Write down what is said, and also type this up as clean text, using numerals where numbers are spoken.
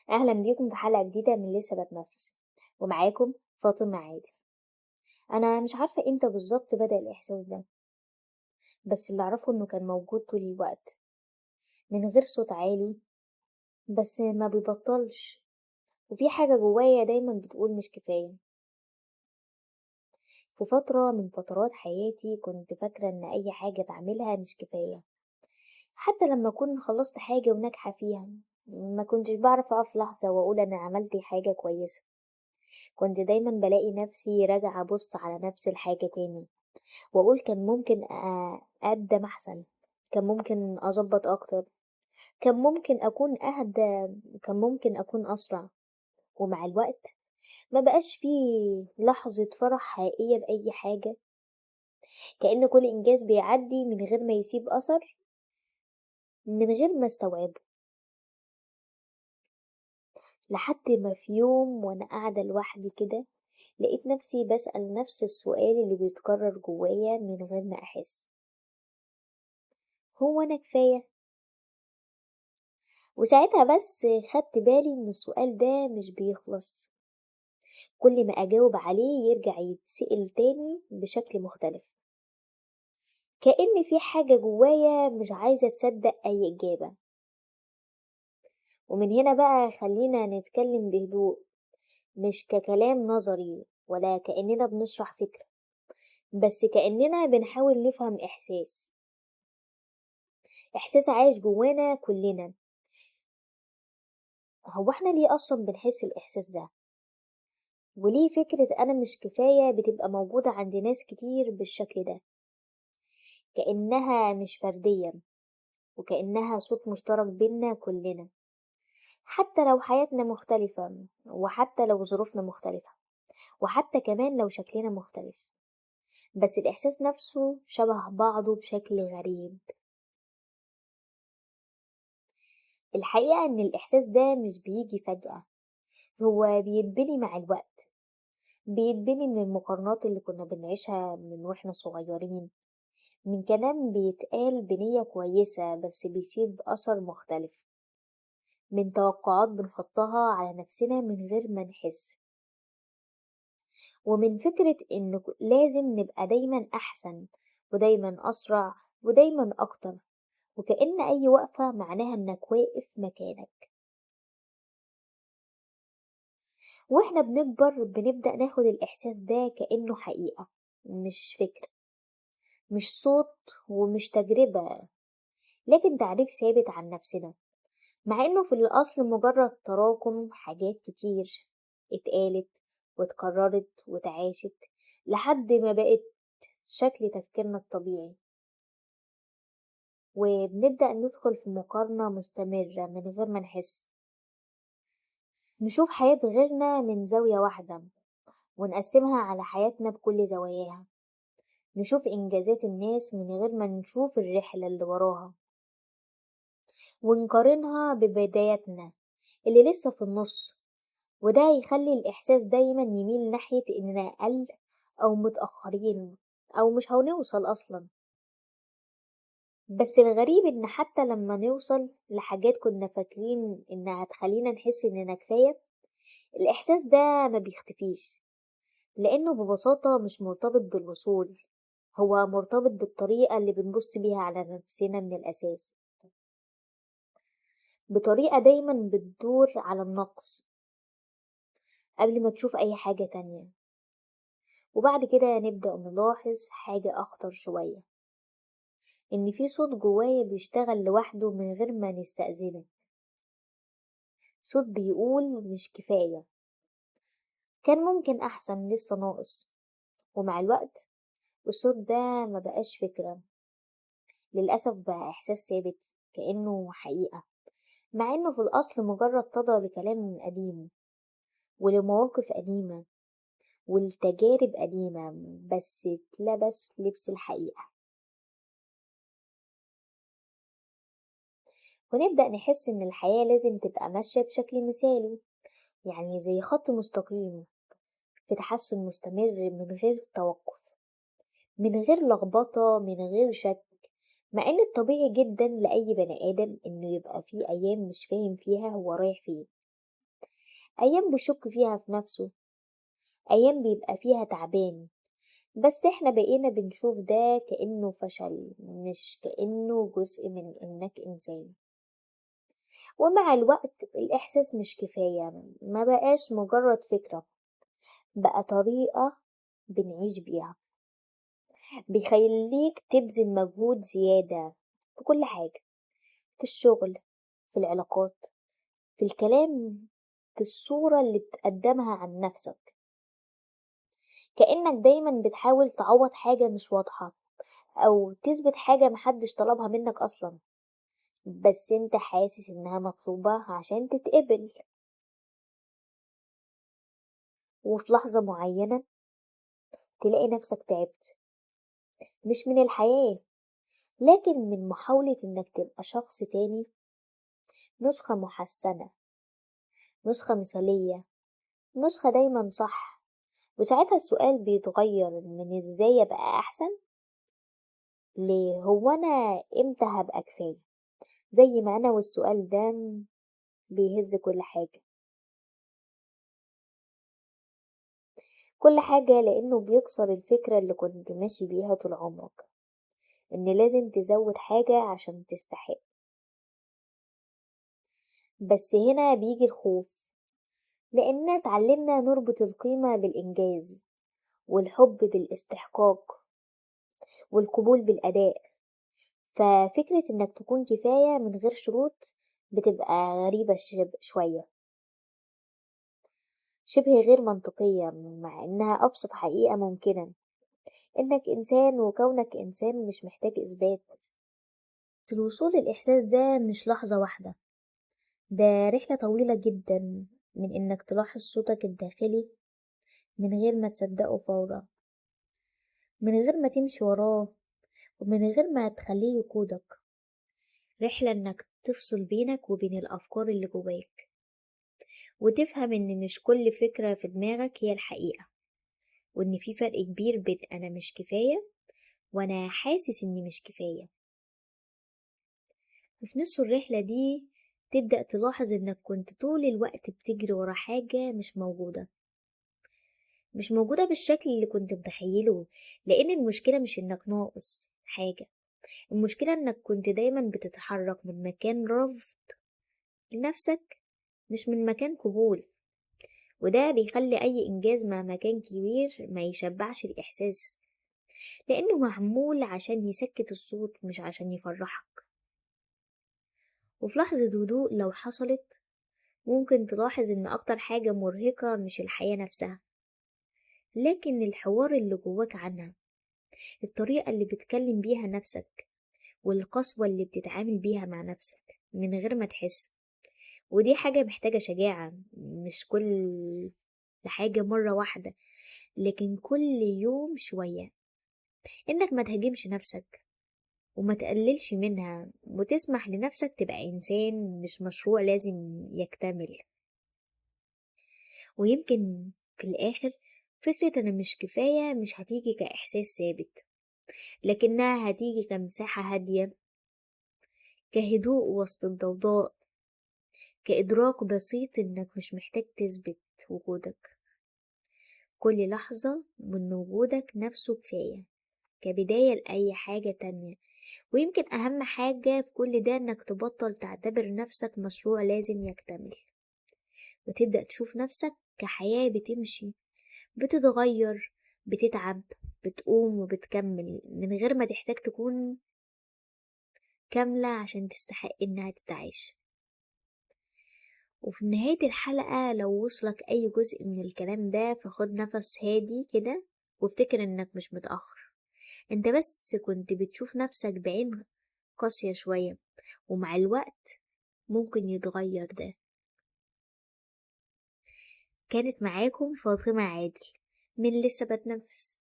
أهلا بيكم في حلقة جديدة من لسه بتنفس، ومعاكم فاطمة عادل. أنا مش عارفة إمتى بالظبط بدأ الإحساس ده، بس اللي أعرفه إنه كان موجود طول الوقت من غير صوت عالي، بس ما بيبطلش. وفي حاجة جوايا دايما بتقول مش كفاية. في فترة من فترات حياتي كنت فاكرة إن أي حاجة بعملها مش كفاية، حتى لما أكون خلصت حاجة وناجحة فيها ما كنتش بعرف أقف لحظة وأقول أنا عملت حاجة كويسة. كنت دايما بلاقي نفسي راجعة أبص على نفس الحاجة تاني وأقول كان ممكن أقدم أحسن، كان ممكن أظبط أكتر، كان ممكن أكون أهدى، كان ممكن أكون أسرع. ومع الوقت ما بقاش فيه لحظة فرح حقيقية بأي حاجة، كأن كل إنجاز بيعدي من غير ما يسيب أثر، من غير ما استوعبه. لحد ما في يوم وأنا قاعدة لوحدي كده لقيت نفسي بسأل نفس السؤال اللي بيتكرر جوايا من غير ما أحس: هو أنا كفاية؟ وساعتها بس خدت بالي إن السؤال ده مش بيخلص، كل ما أجاوب عليه يرجع يتسأل تاني بشكل مختلف، كأن في حاجة جوايا مش عايزة تصدق أي إجابة. ومن هنا بقى خلينا نتكلم بهدوء، مش ككلام نظري ولا كأننا بنشرح فكرة، بس كأننا بنحاول نفهم إحساس عايش جوانا كلنا. هو احنا ليه أصلا بنحس الإحساس ده؟ وليه فكرة أنا مش كفاية بتبقى موجودة عند ناس كتير بالشكل ده، كأنها مش فردية، وكأنها صوت مشترك بينا كلنا، حتى لو حياتنا مختلفة، وحتى لو ظروفنا مختلفة، وحتى كمان لو شكلنا مختلف، بس الإحساس نفسه شبه بعضه بشكل غريب. الحقيقة إن الإحساس ده مش بيجي فجأة، هو بيتبني مع الوقت، بيتبني من المقارنات اللي كنا بنعيشها من واحنا صغيرين، من كلام بيتقال بنية كويسة بس بيسيب أثر مختلف، من توقعات بنحطها على نفسنا من غير ما نحس، ومن فكرة إن لازم نبقى دايما أحسن، ودايما أسرع، ودايما أكتر، وكأن أي وقفة معناها إنك واقف مكانك. وإحنا بنكبر بنبدأ ناخد الإحساس ده كأنه حقيقة، مش فكرة، مش صوت، ومش تجربة، لكن تعريف ثابت عن نفسنا، مع إنه في الأصل مجرد تراكم حاجات كتير اتقالت واتكررت وتعاشت لحد ما بقت شكل تفكيرنا الطبيعي. وبنبدأ ندخل في مقارنة مستمرة من غير ما نحس، نشوف حياة غيرنا من زاوية واحدة ونقسمها على حياتنا بكل زواياها، نشوف إنجازات الناس من غير ما نشوف الرحلة اللي وراها، ونقارنها ببداياتنا اللي لسه في النص. وده يخلي الإحساس دايما يميل ناحية إننا أقل، أو متأخرين، أو مش هنوصل أصلا. بس الغريب إن حتى لما نوصل لحاجات كنا فاكرين إنها هتخلينا نحس إننا كفاية، الإحساس ده ما بيختفيش، لأنه ببساطة مش مرتبط بالوصول، هو مرتبط بالطريقة اللي بنبص بيها على نفسنا من الأساس، بطريقة دايما بتدور على النقص قبل ما تشوف أي حاجة تانية. وبعد كده نبدأ نلاحظ حاجة أخطر شوية، إن في صوت جوايا بيشتغل لوحده من غير ما نستأذنه، صوت بيقول مش كفاية، كان ممكن أحسن، لسه ناقص. ومع الوقت الصوت ده ما بقاش فكرة، للأسف بقى إحساس ثابت كأنه حقيقة، مع إنه في الأصل مجرد صدى لكلام قديم، ولمواقف قديمة، ولتجارب قديمة، بس اتلبس لبس الحقيقة. ونبدأ نحس إن الحياة لازم تبقى ماشية بشكل مثالي، يعني زي خط مستقيم في تحسن مستمر من غير توقف، من غير لخبطة، من غير شك. مع إن الطبيعي جدا لأي بني آدم إنه يبقى فيه أيام مش فاهم فيها هو رايح فين، أيام بيشك فيها في نفسه، أيام بيبقى فيها تعبان، بس إحنا بقينا بنشوف ده كأنه فشل مش كأنه جزء من إنك إنسان. ومع الوقت الإحساس مش كفاية، ما بقاش مجرد فكرة، بقى طريقة بنعيش بيها، بيخليك تبذل مجهود زيادة في كل حاجة، في الشغل، في العلاقات، في الكلام، في الصورة اللي بتقدمها عن نفسك، كأنك دايما بتحاول تعوض حاجة مش واضحة أو تثبت حاجة محدش طلبها منك أصلا، بس انت حاسس انها مطلوبة عشان تتقبل. وفي لحظة معينة تلاقي نفسك تعبت، مش من الحياة لكن من محاولة انك تبقى شخص تاني، نسخة محسنة، نسخة مثالية، نسخة دايما صح. وساعتها السؤال بيتغير من ازاي ابقى احسن ليه هو انا امتى هبقى كفاية. زي ما انا والسؤال ده بيهز كل حاجة، كل حاجة، لانه بيكسر الفكرة اللي كنت ماشي بيها طول عمرك، ان لازم تزود حاجة عشان تستحق. بس هنا بيجي الخوف، لاننا اتعلمنا نربط القيمة بالانجاز، والحب بالاستحقاق، والقبول بالاداء. ففكرة انك تكون كفاية من غير شروط بتبقى غريبة شوية، شبه غير منطقية، مع انها ابسط حقيقة ممكنة، انك انسان وكونك انسان مش محتاج اثبات. بس الوصول للاحساس ده مش لحظة واحدة، ده رحلة طويلة جدا، من انك تلاحظ صوتك الداخلي من غير ما تصدقه فورا، من غير ما تمشي وراه، ومن غير ما تخليه يقودك. رحلة انك تفصل بينك وبين الافكار اللي جواك، وتفهم ان مش كل فكرة في دماغك هي الحقيقة، وان في فرق كبير بين انا مش كفاية وانا حاسس اني مش كفاية. وفي نص الرحلة دي تبدأ تلاحظ انك كنت طول الوقت بتجري ورا حاجة مش موجودة، مش موجودة بالشكل اللي كنت متخيله. لان المشكلة مش انك ناقص حاجة، المشكلة انك كنت دايما بتتحرك من مكان رفض لنفسك، مش من مكان قبول. وده بيخلي اي انجاز مهما كان كبير ما يشبعش الاحساس، لانه معمول عشان يسكت الصوت مش عشان يفرحك. وفي لحظة هدوء لو حصلت، ممكن تلاحظ ان اكتر حاجة مرهقة مش الحياة نفسها، لكن الحوار اللي جواك عنها، الطريقة اللي بتكلم بيها نفسك، والقسوة اللي بتتعامل بيها مع نفسك من غير ما تحس. ودي حاجة محتاجة شجاعة، مش كل حاجة مرة واحدة، لكن كل يوم شوية، انك ما تهاجمش نفسك وما تقللش منها، وتسمح لنفسك تبقى إنسان مش مشروع لازم يكتمل. ويمكن في الآخر فكرة أنا مش كفاية مش هتيجي كإحساس ثابت، لكنها هتيجي كمساحة هادية، كهدوء وسط الضوضاء، كإدراك بسيط إنك مش محتاج تثبت وجودك. كل لحظة من وجودك نفسه كفاية، كبداية لأي حاجة تانية. ويمكن أهم حاجة في كل ده إنك تبطل تعتبر نفسك مشروع لازم يكتمل، وتبدأ تشوف نفسك كحياة بتمشي، بتتغير، بتتعب، بتقوم وبتكمل من غير ما تحتاج تكون كاملة عشان تستحق إنها تتعيش. وفي نهاية الحلقة لو وصلك أي جزء من الكلام ده، فخد نفس هادي كده، وافتكر إنك مش متأخر، انت بس كنت بتشوف نفسك بعين قاسية شوية، ومع الوقت ممكن يتغير ده. كانت معاكم فاطمة عادل من لسه بتنفس.